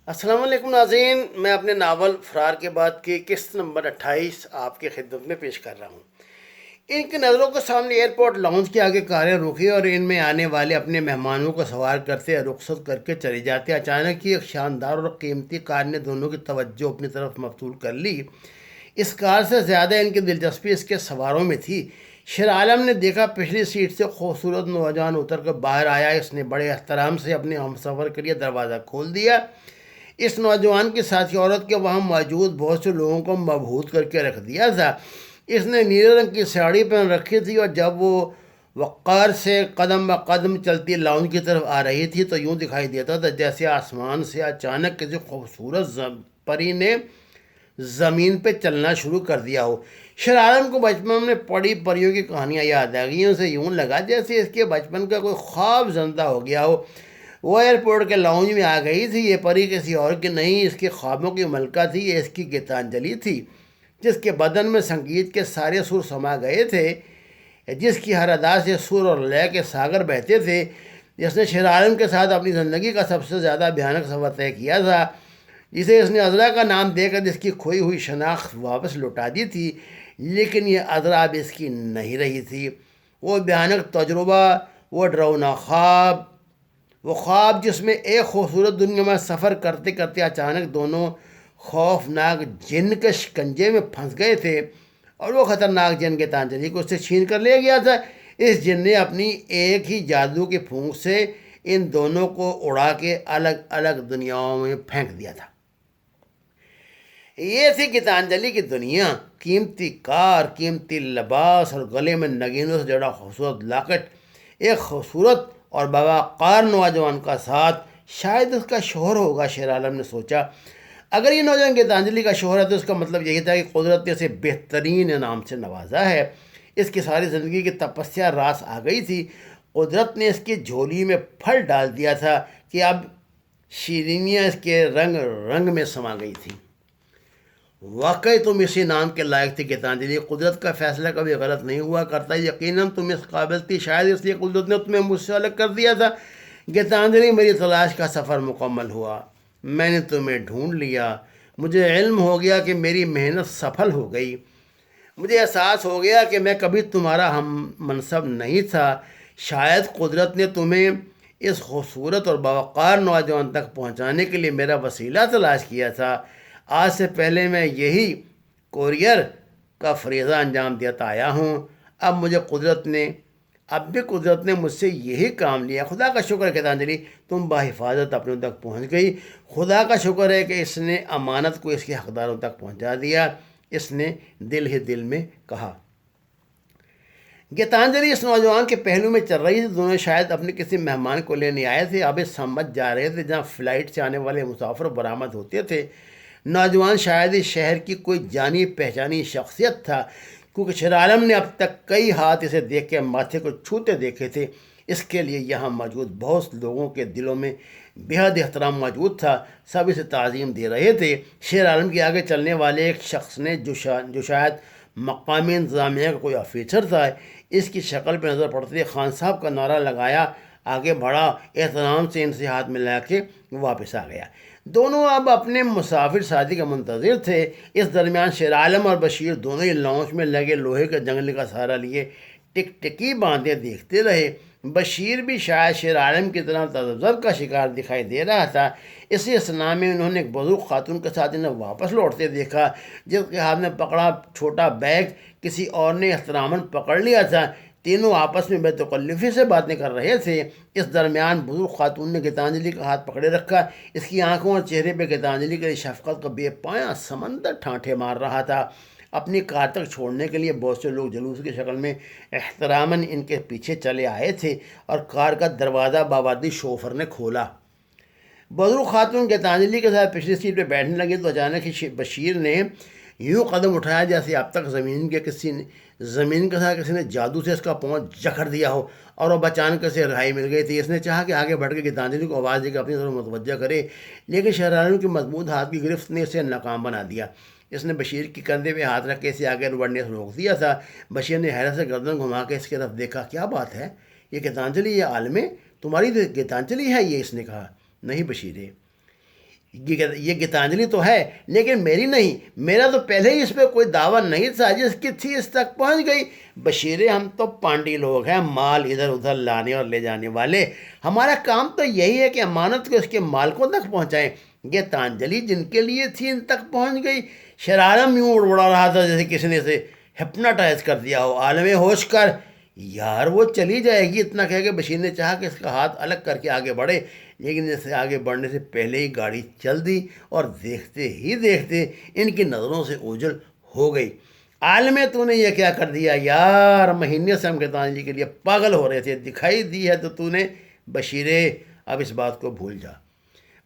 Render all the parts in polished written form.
السلام علیکم ناظرین، میں اپنے ناول فرار کے بعد کی قسط نمبر 28 آپ کی خدمت میں پیش کر رہا ہوں۔ ان کی نظروں کے سامنے ایئرپورٹ لاؤنج کے آگے کاریں رکی اور ان میں آنے والے اپنے مہمانوں کو سوار کرتے رخصت کر کے چلے جاتے۔ اچانک ہی ایک شاندار اور قیمتی کار نے دونوں کی توجہ اپنی طرف مبذول کر لی۔ اس کار سے زیادہ ان کی دلچسپی اس کے سواروں میں تھی۔ شیر عالم نے دیکھا پچھلی سیٹ سے خوبصورت نوجوان اتر کر باہر آیا۔ اس نے بڑے احترام سے اپنے ہمسفر کے لیے دروازہ کھول دیا۔ اس نوجوان کی ساتھی عورت کے وہاں موجود بہت سے لوگوں کو مبہوت کر کے رکھ دیا تھا۔ اس نے نیلے رنگ کی ساڑی پہن رکھی تھی اور جب وہ وقار سے قدم بہ قدم چلتی لاؤنج کی طرف آ رہی تھی تو یوں دکھائی دیتا تھا جیسے آسمان سے اچانک کسی خوبصورت پری نے زمین پہ چلنا شروع کر دیا ہو۔ شیر عالم کو بچپن میں پڑی پریوں کی کہانیاں یاد آ گئی۔ اسے یوں لگا جیسے اس کے بچپن کا کوئی خواب زندہ ہو گیا ہو۔ وہ ایئرپورٹ کے لاؤنج میں آ گئی تھی۔ یہ پری کسی اور کی نہیں، اس کے خوابوں کی ملکہ تھی۔ یہ اس کی گیتانجلی تھی، جس کے بدن میں سنگیت کے سارے سر سما گئے تھے، جس کی ہر ادا سے سر اور لے کے ساگر بہتے تھے، جس نے شیر عالم کے ساتھ اپنی زندگی کا سب سے زیادہ بھیانک سفر طے کیا تھا، جسے اس نے عذرا کا نام دے کر اس کی کھوئی ہوئی شناخت واپس لوٹا دی تھی۔ لیکن یہ عذرا اب اس کی نہیں رہی تھی۔ وہ بھیانک تجربہ، وہ ڈراؤنا خواب، وہ خواب جس میں ایک خوبصورت دنیا میں سفر کرتے کرتے اچانک دونوں خوفناک جن کے شکنجے میں پھنس گئے تھے، اور وہ خطرناک جن گیتانجلی کو اس سے چھین کر لے گیا تھا۔ اس جن نے اپنی ایک ہی جادو کی پھونک سے ان دونوں کو اڑا کے الگ الگ دنیاؤں میں پھینک دیا تھا۔ یہ تھی گیتانجلی کی دنیا۔ قیمتی کار، قیمتی لباس اور گلے میں نگینوں سے جڑا خوبصورت لاکٹ، ایک خوبصورت اور باوقار نوجوان کا ساتھ، شاید اس کا شوہر ہوگا، شیر عالم نے سوچا۔ اگر یہ نوجوان گیتانجلی کا شوہر ہے تو اس کا مطلب یہی تھا کہ قدرت نے اسے بہترین انعام سے نوازا ہے۔ اس کی ساری زندگی کی تپسیا راس آ گئی تھی۔ قدرت نے اس کی جھولی میں پھل ڈال دیا تھا کہ اب شیرینیاں اس کے رنگ رنگ میں سما گئی تھیں۔ واقعی تم اسی نام کے لائق تھی گیتانجلی۔ قدرت کا فیصلہ کبھی غلط نہیں ہوا کرتا۔ یقیناً تم اس قابل تھی، شاید اس لیے قدرت نے تمہیں مجھ سے الگ کر دیا تھا۔ گیتانجلی، میری تلاش کا سفر مکمل ہوا۔ میں نے تمہیں ڈھونڈ لیا۔ مجھے علم ہو گیا کہ میری محنت سفل ہو گئی۔ مجھے احساس ہو گیا کہ میں کبھی تمہارا ہم منصب نہیں تھا۔ شاید قدرت نے تمہیں اس خوبصورت اور باوقار نوجوان تک پہنچانے کے لیے میرا وسیلہ تلاش کیا تھا۔ آج سے پہلے میں یہی کوریئر کا فریضہ انجام دیتا آیا ہوں۔ اب بھی قدرت نے مجھ سے یہی کام لیا۔ خدا کا شکر ہے گیتانجلی، تم بحفاظت اپنے تک پہنچ گئی۔ خدا کا شکر ہے کہ اس نے امانت کو اس کے حقداروں تک پہنچا دیا، اس نے دل ہی دل میں کہا۔ گیتانجلی اس نوجوان کے پہلو میں چل رہی تھی۔ دونوں شاید اپنے کسی مہمان کو لینے آئے تھے، اب اس سمت جا رہے تھے جہاں فلائٹ سے آنے والے مسافر برآمد ہوتے تھے۔ نوجوان شاید اس شہر کی کوئی جانی پہچانی شخصیت تھا، کیونکہ شیر عالم نے اب تک کئی ہاتھ اسے دیکھ کے ماتھے کو چھوتے دیکھے تھے۔ اس کے لیے یہاں موجود بہت لوگوں کے دلوں میں بےحد احترام موجود تھا، سب اسے تعظیم دے رہے تھے۔ شیر عالم کے آگے چلنے والے ایک شخص نے جو شاید مقامی انتظامیہ کا کوئی آفیسر تھا، اس کی شکل پہ نظر پڑتے خان صاحب کا نعرہ لگایا، آگے بڑھا، احترام سے ان سے ہاتھ ملا کے واپس آ گیا۔ دونوں اب اپنے مسافر ساتھی کا منتظر تھے۔ اس درمیان شیر عالم اور بشیر دونوں ہی لاؤنج میں لگے لوہے کے جنگلے کا سہارا لیے ٹکٹکی باندھے دیکھتے رہے۔ بشیر بھی شاید شیر عالم کی طرح تذبذب کا شکار دکھائی دے رہا تھا۔ اسی اثنا میں انہوں نے ایک بزرگ خاتون کے ساتھ انہیں واپس لوٹتے دیکھا، جس کے ہاتھ میں پکڑا چھوٹا بیگ کسی اور نے احتراماً پکڑ لیا تھا۔ تینوں آپس میں بے تکلفی سے باتیں کر رہے تھے۔ اس درمیان بزرگ خاتون نے گیتانجلی کا ہاتھ پکڑے رکھا۔ اس کی آنکھوں اور چہرے پہ گیتانجلی کے شفقت کا بے پایاں سمندر ٹھانٹھے مار رہا تھا۔ اپنی کار تک چھوڑنے کے لیے بہت سے لوگ جلوس کی شکل میں احتراماً ان کے پیچھے چلے آئے تھے اور کار کا دروازہ باوردی شوفر نے کھولا۔ بزرگ خاتون گیتانجلی کے ساتھ پچھلی سیٹ پہ بیٹھنے لگی تو اچانک ہی بشیر نے یوں قدم اٹھایا جیسے اب تک زمین کے ساتھ کسی نے جادو سے اس کا پاؤں جکڑ دیا ہو، اور اب اچانک سے رہائی مل گئی تھی۔ اس نے چاہا کہ آگے بڑھ کے گیتانجلی کو آواز دے کے اپنی طرف متوجہ کرے، لیکن شیر عالم کی مضبوط ہاتھ کی گرفت نے اسے ناکام بنا دیا۔ اس نے بشیر کی کندھے پہ ہاتھ رکھ کے اسے آگے بڑھنے سے روک دیا تھا۔ بشیر نے حیرت سے گردن گھما کے اس کی طرف دیکھا۔ کیا بات ہے، یہ گیتانجلی، یہ عالم، تمہاری گیتانجلی ہے یہ؟ اس نے کہا۔ نہیں بشیر، یہ گیتانجلی تو ہے لیکن میری نہیں، میرا تو پہلے ہی اس پہ کوئی دعویٰ نہیں تھا، جس کی تھی اس تک پہنچ گئی۔ بشیر ہم تو پانڈی لوگ ہیں، مال ادھر ادھر لانے اور لے جانے والے، ہمارا کام تو یہی ہے کہ امانت کو اس کے مالکوں تک پہنچائیں۔ گیتانجلی جن کے لیے تھی ان تک پہنچ گئی۔ شرارم یوں اڑا رہا تھا جیسے کسی نے اسے ہپناٹائز کر دیا ہو۔ عالم ہوش کر یار وہ چلی جائے گی، اتنا کہہ کے بشیر نے چاہا کہ اس کا ہاتھ الگ کر کے آگے بڑھے، لیکن اسے آگے بڑھنے سے پہلے ہی گاڑی چل دی اور دیکھتے ہی دیکھتے ان کی نظروں سے اوجھل ہو گئی۔ عالم تو نے یہ کیا کر دیا یار، مہینے سے ہم گیتانجلی کے لیے پاگل ہو رہے تھے، دکھائی دی ہے تو نے۔ بشیرے اب اس بات کو بھول جا،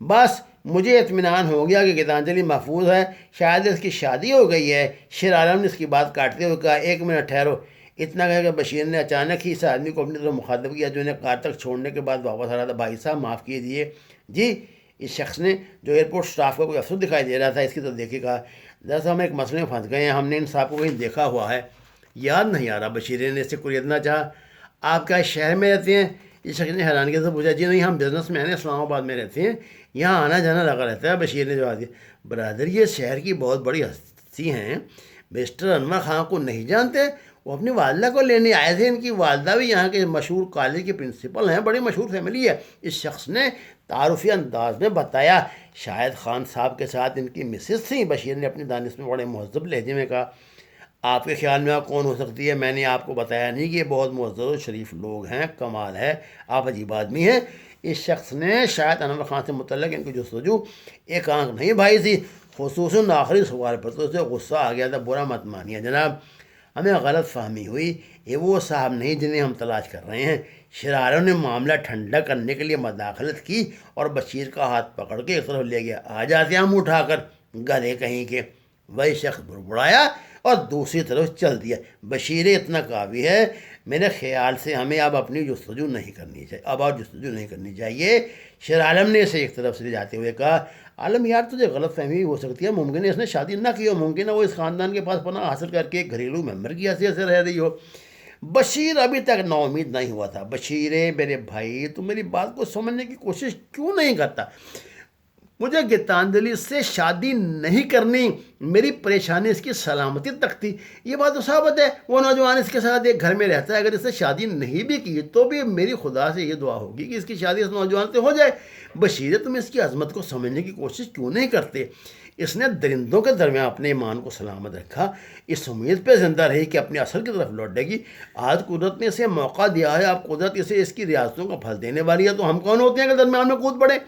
بس مجھے اطمینان ہو گیا کہ گیتانجلی محفوظ ہے، شاید اس کی شادی ہو گئی ہے۔ شیر عالم نے اس کی بات کاٹتے ہوئے کہا، ایک منٹ ٹھہرو۔ اتنا کہہ کہ بشیر نے اچانک ہی اس آدمی کو اپنی طرف مخاطب کیا جو انہیں کار تک چھوڑنے کے بعد واپس آ رہا تھا۔ بھائی صاحب معاف کیجیے جی، اس شخص نے جو ایئرپورٹ سٹاف کا کوئی افسر دکھائی دے رہا تھا اس کی تو دیکھے کہا، دراصل ہم ایک مسئلے میں پھنس گئے ہیں، ہم نے ان صاحب کو کہیں دیکھا ہوا ہے۔ یاد نہیں آ رہا، بشیر نے اس سے کوریدنا چاہا۔ آپ کیا اس شہر میں رہتے ہیں؟ اس شخص نے حیرانگی سے پوچھا۔ جی نہیں، ہم بزنس مین ہیں، اسلام آباد میں رہتے ہیں، یہاں آنا جانا لگا رہتا ہے۔ بشیر نے جواب دیا۔ برادر یہ شہر کی بہت بڑی ہستی ہیں، مسٹر انور خان کو نہیں جانتے؟ وہ اپنی والدہ کو لینے آئے تھے، ان کی والدہ بھی یہاں کے مشہور کالج کے پرنسپل ہیں، بڑی مشہور فیملی ہے۔ اس شخص نے تعارفی انداز میں بتایا۔ شاہد خان صاحب کے ساتھ ان کی مسز تھیں۔ بشیر نے اپنی دانش میں بڑے مہذب لہجے میں کہا، آپ کے خیال میں کون ہو سکتی ہے؟ میں نے آپ کو بتایا نہیں کہ یہ بہت معزز و شریف لوگ ہیں؟ کمال ہے، آپ عجیب آدمی ہیں۔ اس شخص نے شاید انور خان سے متعلق ان کی جستجو ایک آنکھ نہیں بھائی تھی، خصوصاً آخری سوال پر تو اسے غصہ آ گیا تھا۔ برا مت مانیے جناب، ہمیں غلط فہمی ہوئی، یہ وہ صاحب نہیں جنہیں ہم تلاش کر رہے ہیں۔ شراروں نے معاملہ ٹھنڈا کرنے کے لیے مداخلت کی اور بشیر کا ہاتھ پکڑ کے ایک طرف لے گیا۔ آ جاتے ہم اٹھا کر، گدھے کہیں کے۔ وہی شخص بڑبڑایا اور دوسری طرف چل دیا۔ بشیر اتنا کافی ہے، میرے خیال سے ہمیں اب اپنی جستجو نہیں کرنی چاہیے، اب اور جستجو نہیں کرنی چاہیے۔ شیر عالم نے اسے ایک طرف سے لے جاتے ہوئے کہا، عالم یار تجھے غلط فہمی ہو سکتی ہے، ممکن ہے اس نے شادی نہ کی ہو، ممکن ہے وہ اس خاندان کے پاس پناہ حاصل کر کے ایک گھریلو ممبر کی حیثیت سے رہ رہی ہو۔ بشیر ابھی تک نا امید نہیں ہوا تھا۔ بشیرے میرے بھائی، تو میری بات کو سمجھنے کی کوشش کیوں نہیں کرتا؟ مجھے گیتانجلی سے شادی نہیں کرنی، میری پریشانی اس کی سلامتی تک تھی۔ یہ بات تو ثابت ہے، وہ نوجوان اس کے ساتھ ایک گھر میں رہتا ہے، اگر اس سے شادی نہیں بھی کی تو بھی میری خدا سے یہ دعا ہوگی کہ اس کی شادی اس نوجوان سے ہو جائے۔ بشیر تم اس کی عظمت کو سمجھنے کی کوشش کیوں نہیں کرتے؟ اس نے درندوں کے درمیان اپنے ایمان کو سلامت رکھا، اس امید پہ زندہ رہی کہ اپنے اصل کی طرف لوٹے گی۔ آج قدرت نے اسے موقع دیا ہے، اب قدرت اسے اس کی ریاستوں کا پھل دینے والی ہے، تو ہم کون ہوتے ہیں کہ درمیان میں کود پڑے؟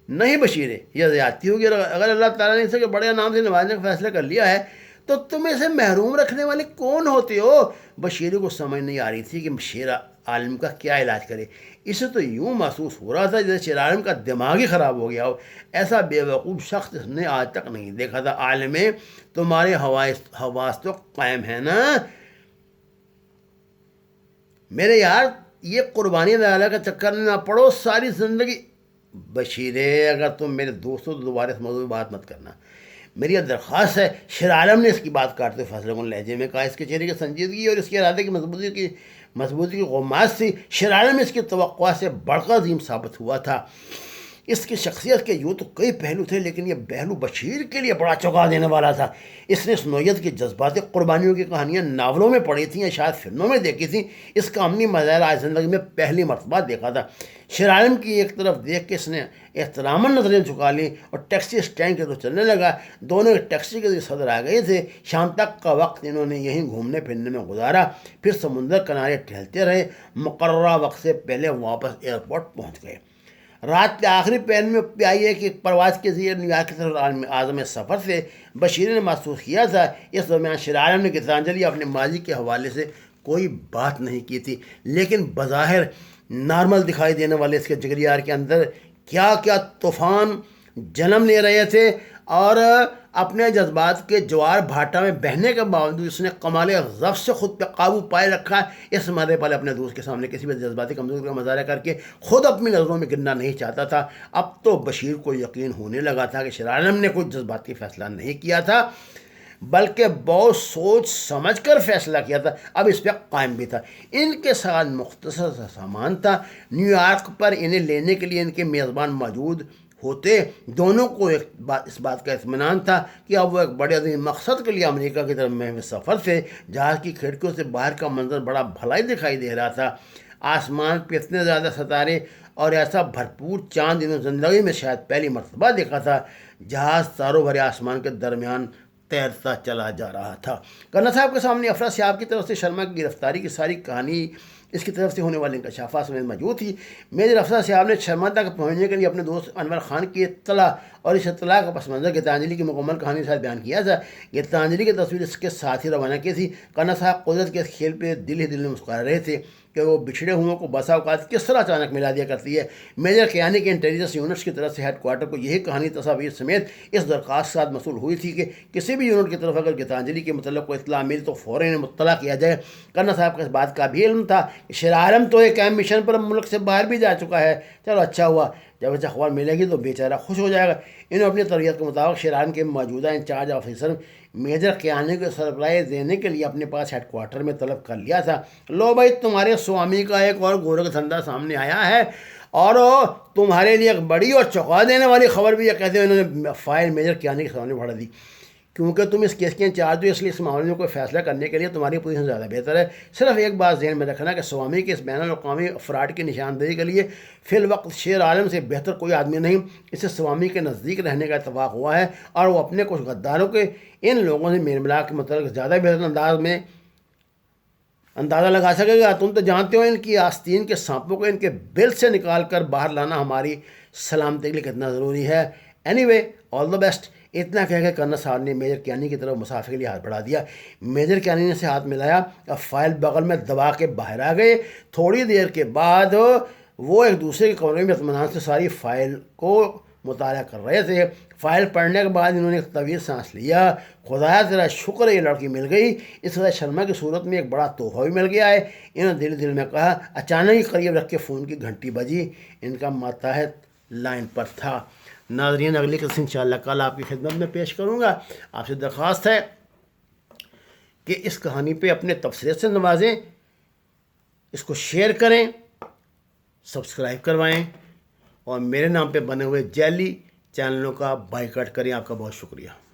نہیں بشیر، یہ زیادتی ہوگی، اگر اللہ تعالیٰ نے اسے کہ بڑے نام سے نوازنے کا فیصلہ کر لیا ہے تو تم اسے محروم رکھنے والے کون ہوتے ہو؟ بشیر کو سمجھ نہیں آ رہی تھی کہ شیر عالم کا کیا علاج کرے۔ اسے تو یوں محسوس ہو رہا تھا جیسے شیر عالم کا دماغ ہی خراب ہو گیا ہو۔ ایسا بے وقوف شخص اس نے آج تک نہیں دیکھا تھا۔ عالم تمہارے حواس تو قائم ہے نا میرے یار، یہ قربانی دالا کا چکر نہ پڑو ساری زندگی۔ بشیرے اگر تم میرے دوستوں تو دوبارہ اس موضوع میں بات مت کرنا، میری یہ درخواست ہے۔ شیر عالم نے اس کی بات کاٹتے فیصلے کن لہجے میں کہا۔ اس کے چہرے کی سنجیدگی اور اس کے ارادے کی مضبوطی کی غماز تھی۔ شیر عالم اس کی توقع سے بڑھ کر عظیم ثابت ہوا تھا۔ اس کی شخصیت کے یوں تو کئی پہلو تھے، لیکن یہ پہلو بشیر کے لیے بڑا چونکا دینے والا تھا۔ اس نے اس نوعیت کی جذباتی قربانیوں کی کہانیاں ناولوں میں پڑھی تھیں یا شاید فلموں میں دیکھی تھیں، اس کا عملی مظاہرہ آج زندگی میں پہلی مرتبہ دیکھا تھا۔ شیر عالم کی ایک طرف دیکھ کے اس نے احتراماً نظریں جھکا لیں اور ٹیکسی اسٹینڈ کی طرف چلنے لگا۔ دونوں ٹیکسی کے ذریعے صدر آ گئے تھے۔ شام تک کا وقت انہوں نے یہیں گھومنے پھرنے میں گزارا، پھر سمندر کنارے ٹہلتے رہے، مقررہ وقت سے پہلے واپس ایئرپورٹ پہنچ گئے۔ رات کے آخری پہر میں پیائیے کہ پرواز کے ذریعے نیویارک کی طرف عازم سفر سے بشیر نے محسوس کیا تھا۔ اس درمیان شیر عالم نے گیتانجلی اپنے ماضی کے حوالے سے کوئی بات نہیں کی تھی، لیکن بظاہر نارمل دکھائی دینے والے اس کے جگریار کے اندر کیا کیا طوفان جنم لے رہے تھے، اور اپنے جذبات کے جوار بھاٹا میں بہنے کے باوجود اس نے کمال ضبط سے خود پہ قابو پائے رکھا۔ اس مرے پل اپنے دوست کے سامنے کسی بھی جذباتی کمزوری کا مظاہرہ کر کے خود اپنی نظروں میں گرنا نہیں چاہتا تھا۔ اب تو بشیر کو یقین ہونے لگا تھا کہ شیر عالم نے کوئی جذباتی فیصلہ نہیں کیا تھا، بلکہ بہت سوچ سمجھ کر فیصلہ کیا تھا۔ اب اس پہ قائم بھی تھا۔ ان کے ساتھ مختصر سا سامان تھا۔ نیو یارک پر انہیں لینے کے لیے ان کے میزبان موجود ہوتے دونوں کو اس بات کا اطمینان تھا کہ اب وہ ایک بڑے عظیم مقصد کے لیے امریکہ کی طرف محو سفر تھے۔ جہاز کی کھڑکیوں سے باہر کا منظر بڑا بھلائی دکھائی دے رہا تھا۔ آسمان پہ اتنے زیادہ ستارے اور ایسا بھرپور چاند انہوں زندگی میں شاید پہلی مرتبہ دیکھا تھا۔ جہاز تاروں بھرے آسمان کے درمیان تیرتا چلا جا رہا تھا۔ کرنا صاحب کے سامنے افراسیاب کی طرف سے شرما کی گرفتاری کی ساری کہانی، اس کی طرف سے ہونے والے انکشافات سمیت موجود تھی۔ میجر افراسیاب نے شرما تک پہنچنے کے لیے اپنے دوست انور خان کی اطلاع اور اس اطلاع کا پس منظر گیتانجلی کی مکمل کہانی کے ساتھ بیان کیا تھا۔ گیتانجلی کی تصویر اس کے ساتھ ہی روانہ کی تھی۔ کرنا صاحب قدرت کے اس کھیل پہ دل ہی دل میں مسکرا رہے تھے کہ وہ بچھڑے ہوئوں کو بسا اوقات کس طرح اچانک ملا دیا کرتی ہے۔ میجر کیانی کے انٹیلیجنس یونٹس کی طرف سے ہیڈ کوارٹر کو یہی کہانی تصاویر سمیت اس درخواست کے ساتھ موصول ہوئی تھی کہ کسی بھی یونٹ کی طرف اگر گیتانجلی کے متعلق کوئی اطلاع ملی تو فوراً مطلع کیا جائے۔ کرنا صاحب کو اس بات کا بھی علم تھا کہ شیر عالم تو ایک اہم مشن پر ملک سے باہر بھی جا چکا ہے۔ چلو اچھا ہوا، جب اسے خبر ملے گی تو بیچارہ خوش ہو جائے گا۔ انہوں نے اپنی تربیت کے مطابق شیر عالم کے موجودہ انچارج آفیسر میجر کیانی کو سرپرائز دینے کے لیے اپنے پاس ہیڈ کوارٹر میں طلب کر لیا تھا۔ لو بھائی، تمہارے سوامی کا ایک اور گورکھ دھندا سامنے آیا ہے اور تمہارے لیے ایک بڑی اور چونکا دینے والی خبر بھی ہے، کہتے ہیں انہوں نے فائل میجر کیانی کے سامنے بڑھا دی۔ کیونکہ تم اس کیس کے انچارج ہو، اس لیے اس معاملے میں کوئی فیصلہ کرنے کے لیے تمہاری پوزیشن زیادہ بہتر ہے۔ صرف ایک بات ذہن میں رکھنا کہ سوامی کے اس بین الاقوامی افراد کی نشاندہی کے لیے فی الوقت شیر عالم سے بہتر کوئی آدمی نہیں۔ اسے سوامی کے نزدیک رہنے کا اتفاق ہوا ہے اور وہ اپنے کچھ غداروں کے ان لوگوں سے میل ملاپ کے متعلق زیادہ بہتر انداز میں اندازہ لگا سکے گا۔ تم تو جانتے ہو ان کی آستین کے سانپوں کو ان کے بل سے نکال کر باہر لانا ہماری سلامتی کے لیے کتنا ضروری ہے۔ Any way, all the best. اتنا کہہ کے کرنل صاحب نے میجر کیانی کی طرف مسافر کے لیے ہاتھ بڑھا دیا۔ میجر کیانی نے سے ہاتھ ملایا اور فائل بغل میں دبا کے باہر آ گئے۔ تھوڑی دیر کے بعد وہ ایک دوسرے کے کمرے میں اطمینان سے ساری فائل کو مطالعہ کر رہے تھے۔ فائل پڑھنے کے بعد انہوں نے ایک طویل سانس لیا۔ خدایا تیرا شکر ہے یہ لڑکی مل گئی، اس طرح شرما کی صورت میں ایک بڑا تحفہ بھی مل گیا ہے، انہوں نے دل میں کہا۔ اچانک ہی قریب رکھ کے فون کی گھنٹی بجی۔ ان کا ماتحت لائن پر تھا۔ ناظرین، اگلی قسط انشاءاللہ کل آپ کی خدمت میں پیش کروں گا۔ آپ سے درخواست ہے کہ اس کہانی پہ اپنے تبصرے سے نوازیں، اس کو شیئر کریں، سبسکرائب کروائیں اور میرے نام پہ بنے ہوئے جعلی چینلوں کا بائیکاٹ کریں۔ آپ کا بہت شکریہ۔